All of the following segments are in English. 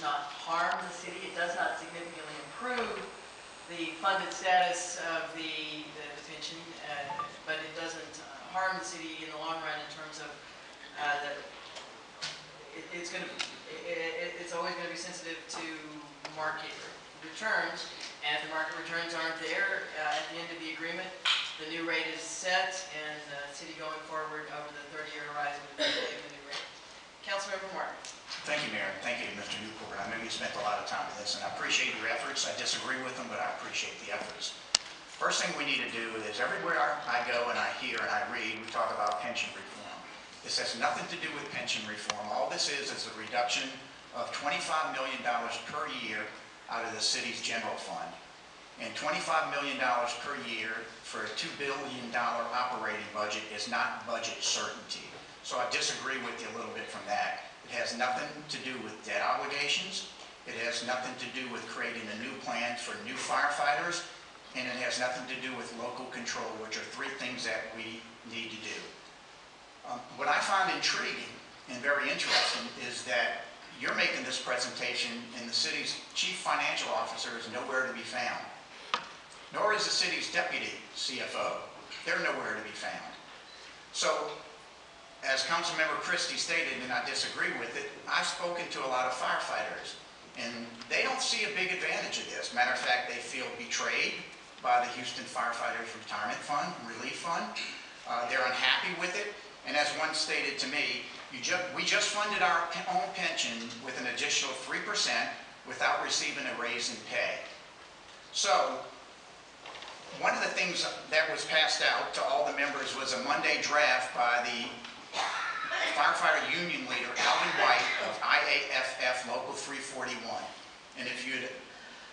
not harm the city. It does not significantly improve the funded status of the pension, but it doesn't harm the city in the long run in terms of it's always going to be sensitive to market returns, and if the market returns aren't there at the end of the agreement, the new rate is set, and the city going forward over the 30-year horizon would be the new rate. Councilmember Martin. Thank you, Mayor. Thank you, Mr. Newport. I know you spent a lot of time on this, and I appreciate your efforts. I disagree with them, but I appreciate the efforts. First thing we need to do is everywhere I go and I hear and I read, we talk about pension reform. This has nothing to do with pension reform. All this is a reduction of $25 million per year out of the city's general fund. And $25 million per year for a $2 billion operating budget is not budget certainty. So I disagree with you a little bit from that. It has nothing to do with debt obligations. It has nothing to do with creating a new plan for new firefighters. And it has nothing to do with local control, which are three things that we need to do. What I find intriguing and very interesting is that you're making this presentation and the city's chief financial officer is nowhere to be found. Nor is the city's deputy CFO. They're nowhere to be found. So, as Councilmember Christie stated, and I disagree with it, I've spoken to a lot of firefighters, and they don't see a big advantage of this. Matter of fact, they feel betrayed by the Houston Firefighters Retirement Fund, Relief Fund. They're unhappy with it, and as one stated to me, we just funded our own pension with an additional 3% without receiving a raise in pay. So, one of the things that was passed out to all the members was a Monday draft by the firefighter union leader, Alvin White of IAFF Local 341. And if you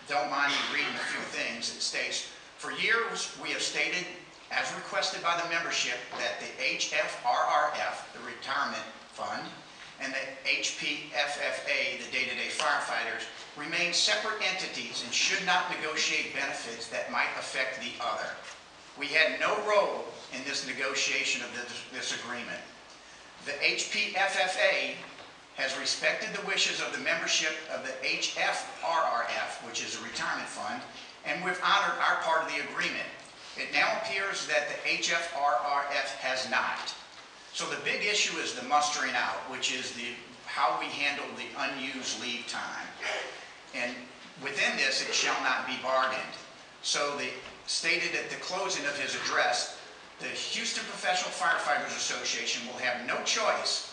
don't mind me reading a few things, it states, for years we have stated, as requested by the membership, that the HFRRF, the retirement fund, and the HPFFA, the day-to-day firefighters, remain separate entities and should not negotiate benefits that might affect the other. We had no role in this negotiation of this agreement. The HPFFA has respected the wishes of the membership of the HFRRF, which is a retirement fund, and we've honored our part of the agreement. It now appears that the HFRRF has not. So the big issue is the mustering out, which is how we handle the unused leave time. And within this, it shall not be bargained. So they stated at the closing of his address, the Houston Professional Firefighters Association will have no choice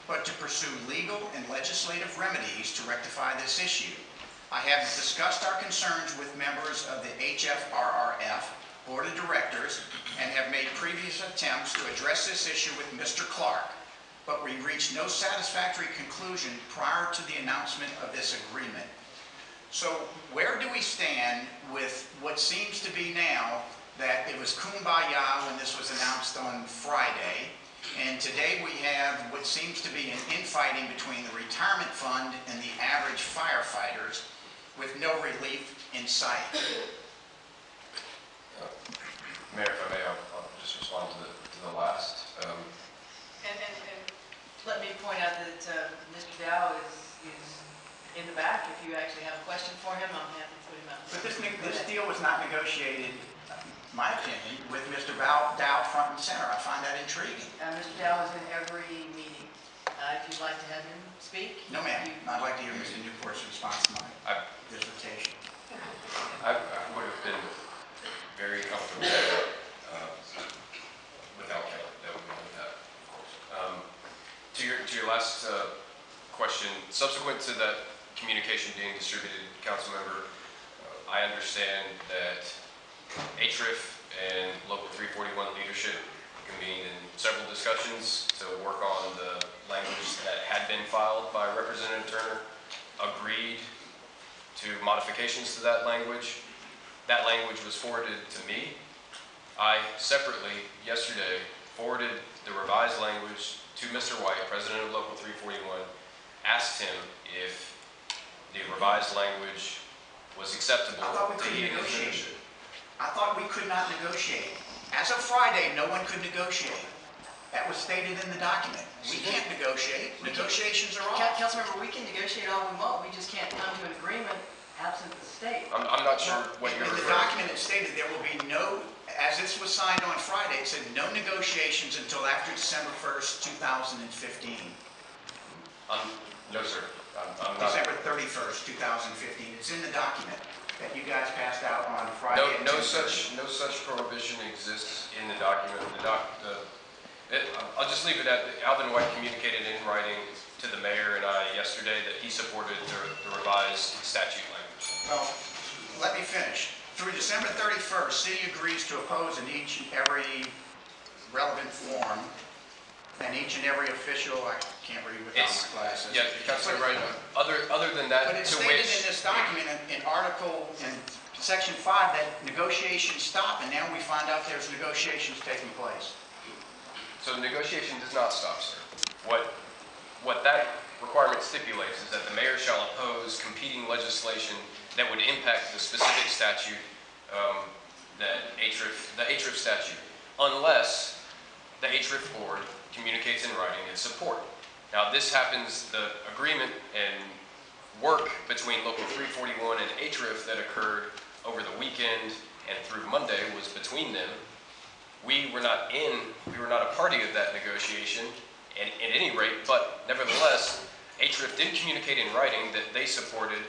but to pursue legal and legislative remedies to rectify this issue. I have discussed our concerns with members of the HFRRF Board of Directors and have made previous attempts to address this issue with Mr. Clark, but we reached no satisfactory conclusion prior to the announcement of this agreement. So where do we stand with what seems to be now that it was kumbaya when this was announced on Friday, and today we have what seems to be an infighting between the retirement fund and the average firefighters with no relief in sight? Mayor, if I may, I'll just respond to the last. And let me point out that Mr. Dow is in the back. If you actually have a question for him, I'm happy to put him out. But this deal was not negotiated, in my opinion, with Mr. Dow front and center. I find that intriguing. Mr. Dow is in every meeting. If you'd like to have him speak. No, ma'am. I'd like to hear Mr. Newport's response to my dissertation. I would have been very comfortable without that. Of course. To your last question, subsequent to that communication being distributed, Councilmember, I understand that HRIF and Local 341 leadership convened in several discussions to work on the language that had been filed by Representative Turner, agreed to modifications to that language. That language was forwarded to me. I separately, yesterday, forwarded the revised language to Mr. White, President of Local 341, asked him if the revised language was acceptable to he and his membership. I thought we could not negotiate. As of Friday, no one could negotiate. That was stated in the document. We can't negotiate. Negotiations are off. Councilmember, we can negotiate all we want, we just can't come to an agreement absent the state. I'm not sure what you're In the referring to. document, it stated there will be no, as this was signed on Friday, it said no negotiations until after December 1st, 2015. No, sir. I'm not. December 31st, 2015. It's in the document that you guys passed out on Friday. No such prohibition exists in the document. I'll just leave it at, Alvin White communicated in writing to the mayor and I yesterday that he supported the revised statute language. Well, let me finish. Through December 31st, city agrees to oppose in each and every relevant form and each and every official, I can't read without my glasses. Yeah, Councilor Wright, other than that, But it's to stated which, in this document in section 5 that negotiations stop, and now we find out there's negotiations taking place. so the negotiation does not stop, sir. What that requirement stipulates is that the mayor shall oppose competing legislation that would impact the specific statute, the HRIF statute, unless the HRIF board communicates in writing its support. Now, this happens, the agreement and work between Local 341 and HRIF that occurred over the weekend and through Monday was between them. We were not a party of that negotiation at any rate, but nevertheless, HRIF did communicate in writing that they supported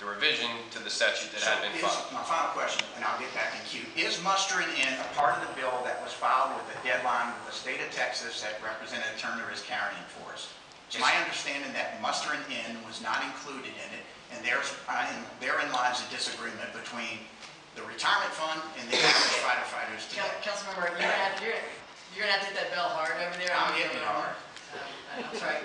the revision to the statute that had been filed. My final question, and I'll get back in queue. Is mustering in a part of the bill that was filed with the deadline with the state of Texas that Representative Turner is carrying for us? It's my understanding that mustering in was not included in it, and therein lies a disagreement between the retirement fund and the average firefighters today. Councilmember, you're gonna have to hit that bell hard over there. I'm hitting it hard. I'm sorry.